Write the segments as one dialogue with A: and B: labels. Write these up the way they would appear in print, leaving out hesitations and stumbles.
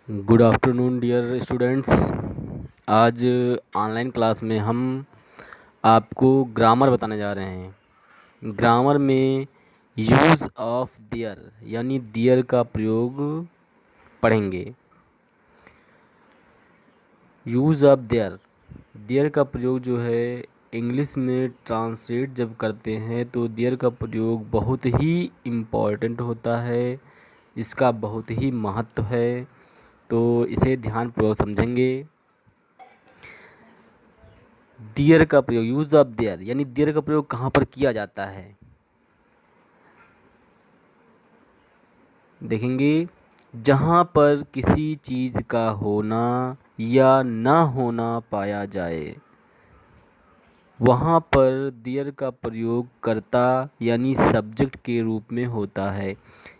A: Good afternoon dear students. आज online class में हम आपको ग्रामर बताने जा रहे हैं। ग्रामर में यूज़ ऑफ देयर यानी देयर का प्रयोग पढ़ेंगे। यूज़ ऑफ देयर, देयर का प्रयोग जो है इंग्लिश में ट्रांसलेट जब करते हैं तो देयर का प्रयोग बहुत ही इम्पॉर्टेंट होता है, इसका बहुत ही महत्व है, तो इसे ध्यानपूर्वक समझेंगे। देयर का प्रयोग, यूज ऑफ देयर यानी देयर का प्रयोग कहाँ पर किया जाता है देखेंगे। जहाँ पर किसी चीज़ का होना या ना होना पाया जाए वहाँ पर देयर का प्रयोग कर्ता यानी सब्जेक्ट के रूप में होता है।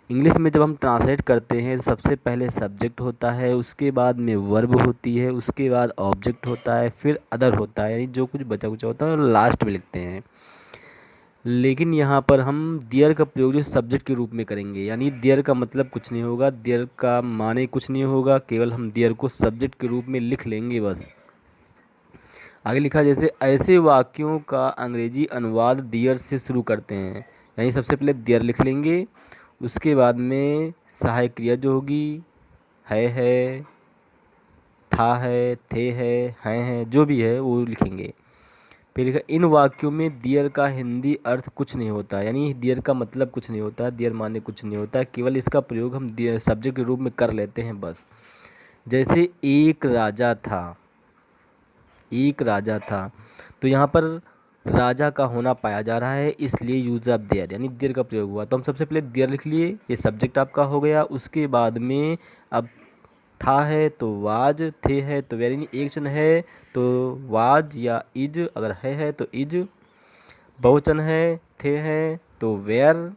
A: इंग्लिश में जब हम ट्रांसलेट करते हैं तो सबसे पहले सब्जेक्ट होता है, उसके बाद में वर्ब होती है, उसके बाद ऑब्जेक्ट होता है, फिर अदर होता है, यानी जो कुछ बचा कुचा होता है और लास्ट में लिखते हैं। लेकिन यहाँ पर हम देयर का प्रयोग जो सब्जेक्ट के रूप में करेंगे, यानी देयर का मतलब कुछ नहीं होगा, देयर का माने कुछ नहीं होगा, केवल हम देयर को सब्जेक्ट के रूप में लिख लेंगे बस। आगे लिखा जैसे ऐसे वाक्यों का अंग्रेजी अनुवाद देयर से शुरू करते हैं, यानी सबसे पहले देयर लिख लेंगे, उसके बाद में सहायक क्रिया जो होगी है, था है, थे हैं जो भी है वो लिखेंगे। फिर लिखा इन वाक्यों में देयर का हिंदी अर्थ कुछ नहीं होता, यानी देयर का मतलब कुछ नहीं होता, देयर माने कुछ नहीं होता, केवल इसका प्रयोग हम सब्जेक्ट के रूप में कर लेते हैं बस। जैसे एक राजा था, एक राजा था, तो यहाँ पर राजा का होना पाया जा रहा है, इसलिए यूज ऑफ देयर यानी देयर का प्रयोग हुआ। तो हम सबसे पहले देयर लिख लिए, ये सब्जेक्ट आपका हो गया। उसके बाद में अब था है तो वाज, थे है तो वेर, यानी एक वचन है तो वाज या इज, अगर है तो इज, बहुवचन है थे हैं तो वेयर,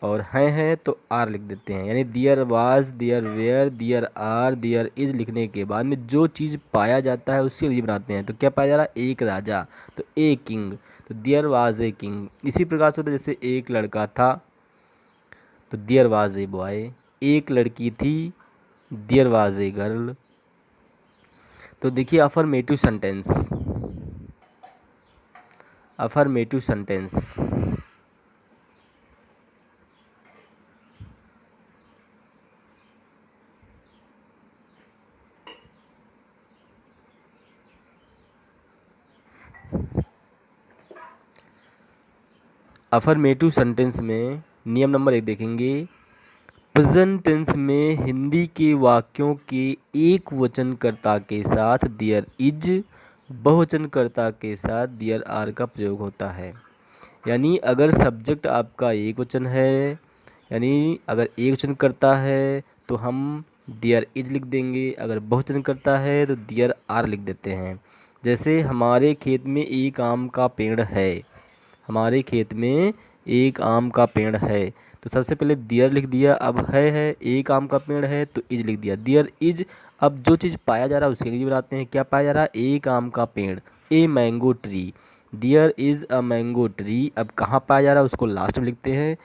A: और हैं तो आर लिख देते हैं। यानी there was, there were, there are, there is लिखने के बाद में जो चीज़ पाया जाता है उसकी अंग्रेजी बनाते हैं। तो क्या पाया जा रहा है? एक राजा, तो ए किंग, तो दियर वाज ए किंग। इसी प्रकार से होता है जैसे एक लड़का था तो दियर वाज ए बॉय, एक लड़की थी दियर वाज ए गर्ल। तो देखिए affirmative sentence, affirmative sentence affirmative sentence में नियम नंबर 1 देखेंगे। प्रेजेंट टेंस में हिंदी के वाक्यों के एक वचनकर्ता के साथ देयर इज, बहुवचनकर्ता के साथ देयर आर का प्रयोग होता है। यानी अगर सब्जेक्ट आपका एक वचन है, यानी अगर एक वचन करता है तो हम देयर इज लिख देंगे, अगर बहुवचन करता है तो देयर आर लिख देते हैं। जैसे हमारे खेत में एक आम का पेड़ है, हमारे खेत में एक आम का पेड़ है, तो सबसे पहले देयर लिख दिया, अब है एक आम का पेड़ है तो इज लिख दिया, देयर इज। अब जो चीज़ पाया जा रहा है उसके लिए बनाते हैं। क्या पाया जा रहा है? एक आम का पेड़, a mango tree, there is a mango tree. अब कहाँ पाया जा रहा है उसको लास्ट में लिखते हैं,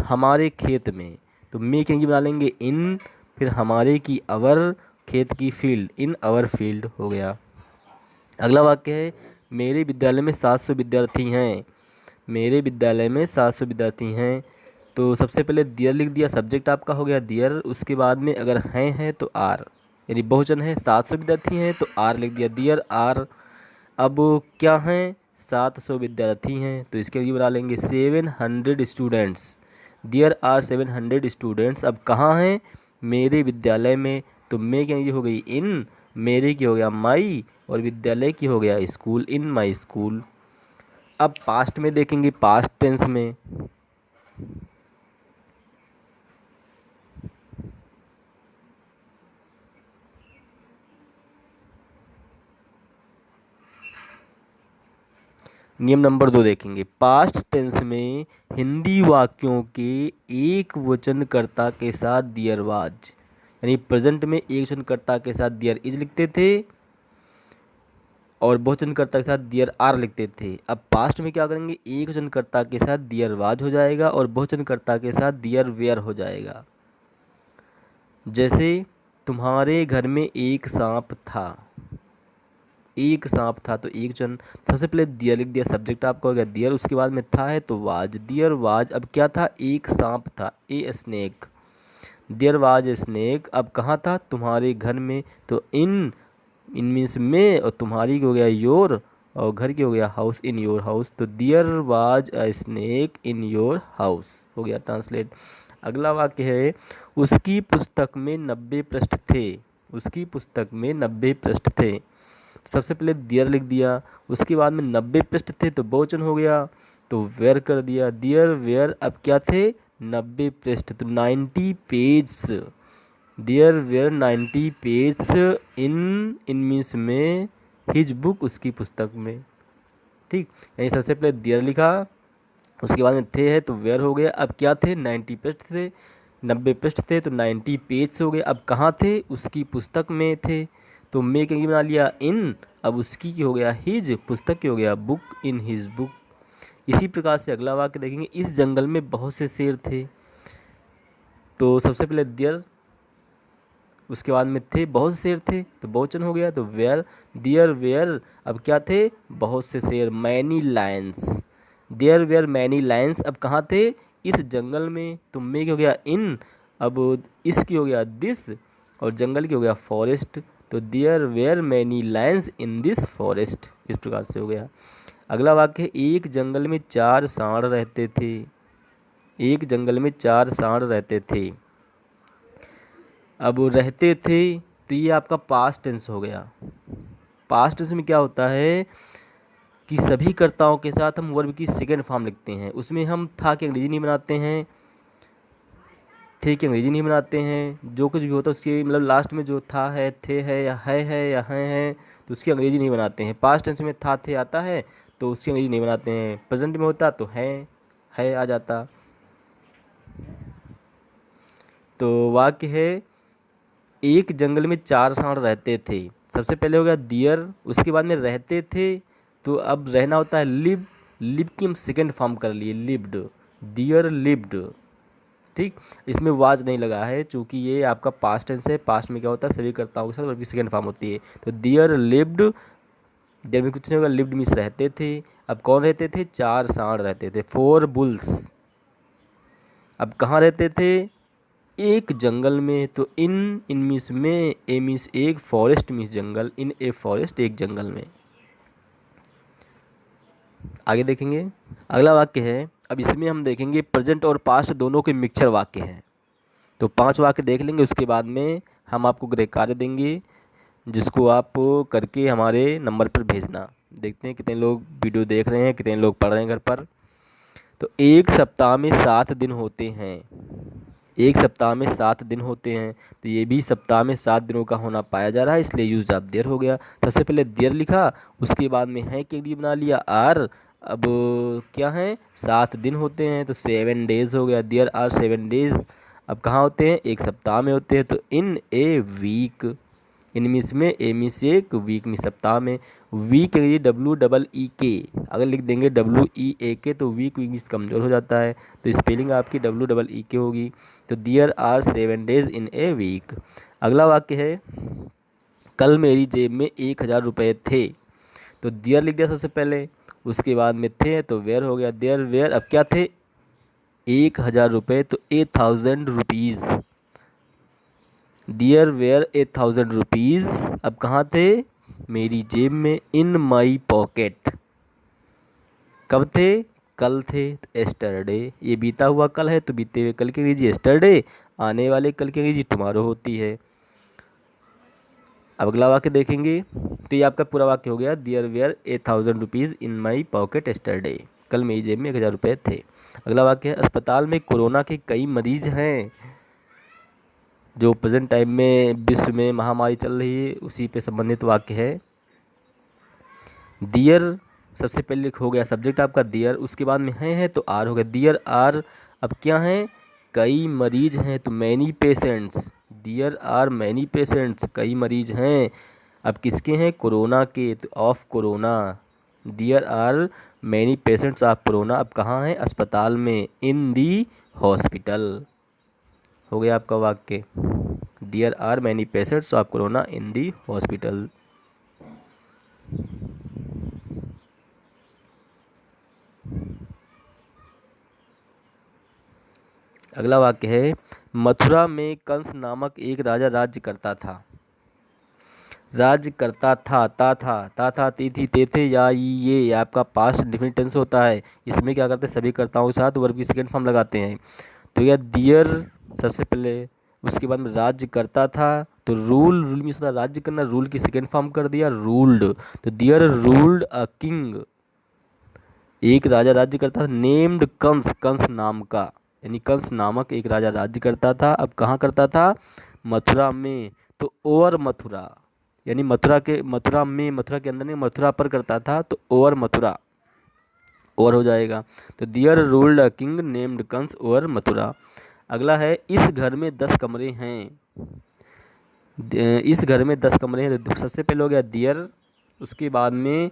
A: हमारे खेत में, तो मे की बना लेंगे इन, फिर हमारे की अवर, खेत की फील्ड, इन अवर फील्ड हो गया। अगला वाक्य है मेरे विद्यालय में 700 विद्यार्थी हैं, मेरे विद्यालय में 700 विद्यार्थी हैं। तो सबसे पहले देयर लिख दिया, सब्जेक्ट आपका हो गया देयर, उसके बाद में अगर हैं तो आर, यानी बहुवचन है 700 विद्यार्थी हैं तो आर लिख दिया, देयर आर। अब क्या हैं? 700 विद्यार्थी हैं, तो इसके लिए बना लेंगे 700 स्टूडेंट्स, देयर आर 700 स्टूडेंट्स। अब कहाँ हैं? मेरे विद्यालय में, तो मे की हो गई इन, मेरे की हो गया माई, और विद्यालय की हो गया स्कूल, इन माई स्कूल। अब पास्ट में देखेंगे, पास्ट टेंस में नियम नंबर 2 देखेंगे। पास्ट टेंस में हिंदी वाक्यों के एक वचनकर्ता के साथ दियर वाज, यानी प्रेजेंट में एक वचनकर्ता के साथ दियर इज लिखते थे और बहुवचनकर्ता के साथ दियर आर लिखते थे। अब पास्ट में क्या करेंगे? एक वचनकर्ता के साथ दियर वाज हो जाएगा और बहुवचनकर्ता के साथ दियर वेयर हो जाएगा। जैसे तुम्हारे घर में एक सांप था। एक सांप था तो एक जन, सबसे पहले दियर लिख दिया, सब्जेक्ट आपका हो गया दियर, उसके बाद में था है तो वाज, दियर वाज, अब क्या था, एक सांप था, a snake, there was a snake, अब कहाँ था, तुम्हारे घर में, तो इन इन मीन्स में, और तुम्हारी की हो गया योर, और घर की हो गया हाउस, इन योर हाउस, तो there was a snake in your house हो गया ट्रांसलेट। अगला वाक्य है, उसकी पुस्तक में 90 पृष्ठ थे। उसकी पुस्तक में 90 पृष्ठ थे, सबसे पहले देयर लिख दिया, उसके बाद में 90 पृष्ठ थे तो बहुवचन हो गया, तो वेयर कर दिया, देयर वेयर, अब क्या थे, 90 पृष्ठ, तो 90 page, there were 90 page in means में हिज बुक, उसकी पुस्तक में। ठीक, यही सबसे पहले देयर लिखा, उसके बाद में थे है तो वेयर हो गया, अब क्या थे, 90 पृष्ठ थे, 90 पृष्ठ थे तो 90 पेज हो गए, अब कहाँ थे, उसकी पुस्तक में थे, तो मे के बना लिया इन, अब उसकी की हो गया हिज, पुस्तक की हो गया बुक, इन हिज बुक। इसी प्रकार से अगला वाक्य देखेंगे, इस जंगल में बहुत से शेर थे, तो सबसे पहले देयर, उसके बाद में थे, बहुत से शेर थे तो बहुवचन हो गया, तो वेयर, देयर वेयर, अब क्या थे, बहुत से शेर, many lions, there were many lions, अब कहाँ थे, इस जंगल में, तो मे की हो गया इन, अब इसकी हो गया दिस, और जंगल की हो गया फॉरेस्ट, तो there were many lions in this forest, इस प्रकार से हो गया। अगला वाक्य, एक जंगल में 4 सांड रहते थे। एक जंगल में 4 सांड रहते थे, अब रहते थे तो ये आपका पास्ट टेंस हो गया। पास्ट टेंस में क्या होता है कि सभी कर्ताओं के साथ हम वर्ब की सेकेंड फॉर्म लिखते हैं, उसमें हम था की अंग्रेजी नहीं बनाते हैं, थे की अंग्रेजी नहीं बनाते हैं, जो कुछ भी होता है उसके मतलब लास्ट में जो था है, थे है या है तो उसकी अंग्रेजी नहीं बनाते हैं। पास्ट टेंस में था थे आता है तो उसकी अंग्रेजी नहीं बनाते हैं, प्रेजेंट में होता तो है आ जाता। तो वाक्य है, एक जंगल में 4 सांड रहते थे, सबसे पहले हो गया दियर, उसके बाद में रहते थे, तो अब रहना होता है लिव, लिव की हम सेकेंड फॉर्म कर लिए लिव्ड, दियर लिव्ड। ठीक, इसमें वाज नहीं लगा है चूँकि ये आपका पास्ट टेंस है, पास्ट में क्या होता है सभी कर्ताओं के साथ वर्ब की सेकेंड फॉर्म होती है, तो दियर लिव्ड, देयर में कुछ नहीं होगा, लिव्ड मीन्स रहते थे, अब कौन रहते थे, 4 सांड रहते थे, 4 बुल्स, अब कहाँ रहते थे, एक जंगल में, तो इन मीन्स में, ए मीन्स एक, forest means jungle, in a forest, एक जंगल में। आगे देखेंगे, अगला वाक्य है, अब इसमें हम देखेंगे प्रेजेंट और पास्ट दोनों के मिक्सचर वाक्य हैं, तो 5 वाक्य देख लेंगे, उसके बाद में हम आपको गृह कार्य देंगे जिसको आप करके हमारे नंबर पर भेजना। देखते हैं कितने लोग वीडियो देख रहे हैं, कितने लोग पढ़ रहे हैं घर पर। तो एक सप्ताह में 7 दिन होते हैं, एक सप्ताह में 7 दिन होते हैं, तो ये भी सप्ताह में 7 दिनों का होना पाया जा रहा है, इसलिए यूज ऑफ देयर हो गया। सबसे पहले देयर लिखा, उसके बाद में है के लिए बना लिया आर, अब क्या है 7 दिन होते हैं तो 7 डेज हो गया, देयर आर 7 डेज, अब कहाँ होते हैं, एक सप्ताह में होते हैं, तो इन ए वीक, इन मीन्स में, ए मीन्स एक, वीक में सप्ताह में, वीक ये WEEK, अगर लिख देंगे WEAK तो वीक मीन्स कमज़ोर हो जाता है, तो स्पेलिंग आपकी WEEK होगी, तो there are 7 days in a week. अगला वाक्य है, कल मेरी जेब में 1000 रुपये थे, तो देयर लिख दिया सबसे पहले, उसके बाद में थे तो वेयर हो गया, देयर वेयर, अब क्या थे, 1000 रुपये, तो 1000 रुपीज़, देयर वेयर 1000 रुपीज़, अब कहाँ थे, मेरी जेब में, इन माई पॉकेट, कब थे, कल थे, तो एस्टरडे, ये बीता हुआ कल है तो बीते हुए कल की अंग्रेजी एस्टरडे, आने वाले कल की अंग्रेजी टुमारो होती है। अब अगला वाक्य देखेंगे, तो ये आपका पूरा वाक्य हो गया, there were 1000 rupees in my pocket yesterday, कल मेरी जेब में 1000 रुपये थे। अगला वाक्य है, अस्पताल में कोरोना के कई मरीज हैं, जो प्रेजेंट टाइम में विश्व में महामारी चल रही है उसी पे संबंधित वाक्य है। दियर सबसे पहले हो गया सब्जेक्ट आपका दियर, उसके बाद में है तो आर हो गया, दियर आर, अब क्या है, कई मरीज हैं तो many patients, there are many patients, कई मरीज हैं, अब किसके हैं, कोरोना के, तो of corona, there are many patients of corona, अब कहाँ है, अस्पताल में, इन दी हॉस्पिटल, हो गया आपका वाक्य। There are many patients of corona in the hospital. अगला वाक्य है, मथुरा में कंस नामक एक राजा राज्य करता था। राज्य करता था, ता था, ती थे या ये आपका पास्ट डिफिनिट टेंस होता है। इसमें क्या करते हैं, सभी कर्ताओं के साथ वर्ब की सेकंड फॉर्म लगाते हैं। तो यह दियर सबसे पहले, उसके बाद में राज्य करता था, तो रूल में होता राज्य करना, रूल की सेकंड फॉर्म कर दिया रूल्ड। तो दियर रूल्ड अ किंग, एक राजा राज्य करता था, नेम्ड कंस, कंस नाम का, यानी कंस नामक एक राजा राज्य करता था। अब कहाँ करता था, मथुरा में। तो ओवर मथुरा, यानी मथुरा के, मथुरा में, मथुरा के अंदर नहीं, मथुरा पर करता था, तो ओवर मथुरा, ओवर हो जाएगा। तो there ruled a king named Kansa over Mathura. अगला है, इस घर में 10 कमरे हैं। इस घर में 10 कमरे हैं, तो सबसे पहले हो गया दियर, उसके बाद में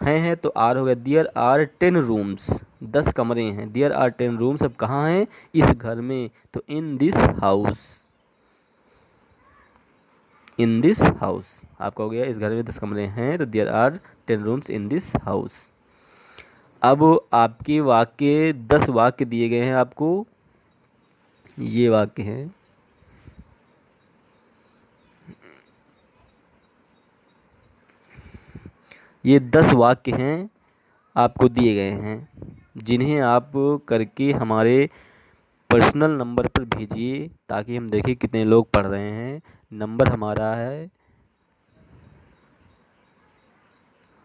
A: हैं तो आर हो गया, दियर आर 10 रूम्स, 10 कमरे हैं, दियर आर 10 रूम्स। अब कहाँ हैं, इस घर में, तो इन this house, in this house आपका हो गया, इस घर में 10 कमरे हैं, तो there are 10 rooms in this house. अब आपके वाक्य 10 वाक्य दिए गए हैं आपको, ये वाक्य हैं, ये 10 वाक्य हैं आपको दिए गए हैं, जिन्हें आप करके हमारे पर्सनल नंबर पर भेजिए, ताकि हम देखें कितने लोग पढ़ रहे हैं। नंबर हमारा है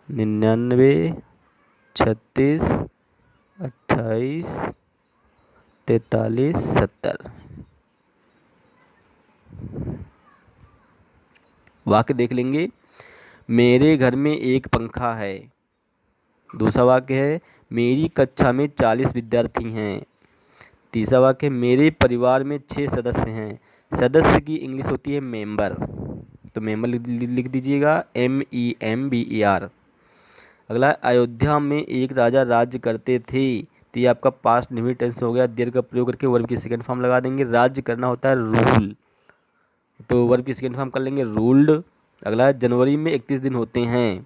A: 99 36 28 43 70। वाक्य देख लेंगे, मेरे घर में एक पंखा है। दूसरा वाक्य है, मेरी कक्षा में 40 विद्यार्थी हैं। तीसरा वाक्य है, मेरे परिवार में 6 सदस्य हैं। सदस्य की इंग्लिश होती है मेंबर, तो मेंबर लिख दीजिएगा, MEMBER। अगला, अयोध्या में एक राजा राज्य करते थे, तो ये आपका पास्ट डिफिनिट टेंस हो गया। देयर का प्रयोग करके वर्ब की सेकंड फॉर्म लगा देंगे। राज्य करना होता है रूल, तो वर्ब की सेकंड फॉर्म कर लेंगे रूल्ड। अगला, जनवरी में 31 दिन होते हैं।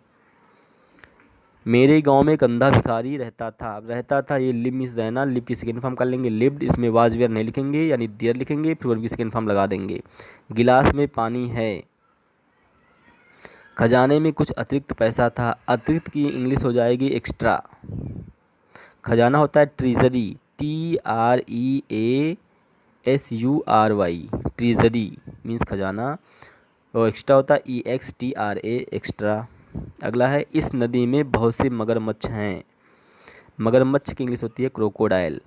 A: मेरे गांव में एक अंधा भिखारी रहता था। रहता था, ये लिव मीन्स रहना, लिव की सेकंड फॉर्म कर लेंगे लिव्ड, इसमें वाज वेयर नहीं लिखेंगे, यानी देयर लिखेंगे, फिर वर्ब की सेकंड फॉर्म लगा देंगे। गिलास में पानी है। खजाने में कुछ अतिरिक्त पैसा था। अतिरिक्त की इंग्लिश हो जाएगी एक्स्ट्रा। खजाना होता है ट्रीजरी, TREASURY, ट्रीजरी मीन्स खजाना, और एक्स्ट्रा होता है EXTRA, एक्स्ट्रा। अगला है, इस नदी में बहुत से मगरमच्छ हैं। मगरमच्छ की इंग्लिश होती है क्रोकोडाइल।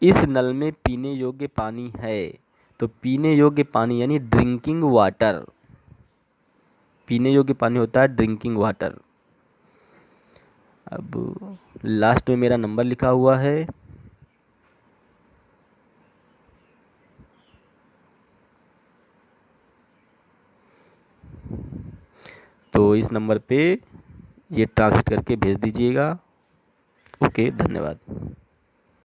A: इस नल में पीने योग्य पानी है। तो पीने योग्य पानी यानी ड्रिंकिंग वाटर, पीने योग्य पानी होता है ड्रिंकिंग वाटर। अब लास्ट में मेरा नंबर लिखा हुआ है, तो इस नंबर पे ये ट्रांसलेट करके भेज दीजिएगा। ओके, धन्यवाद।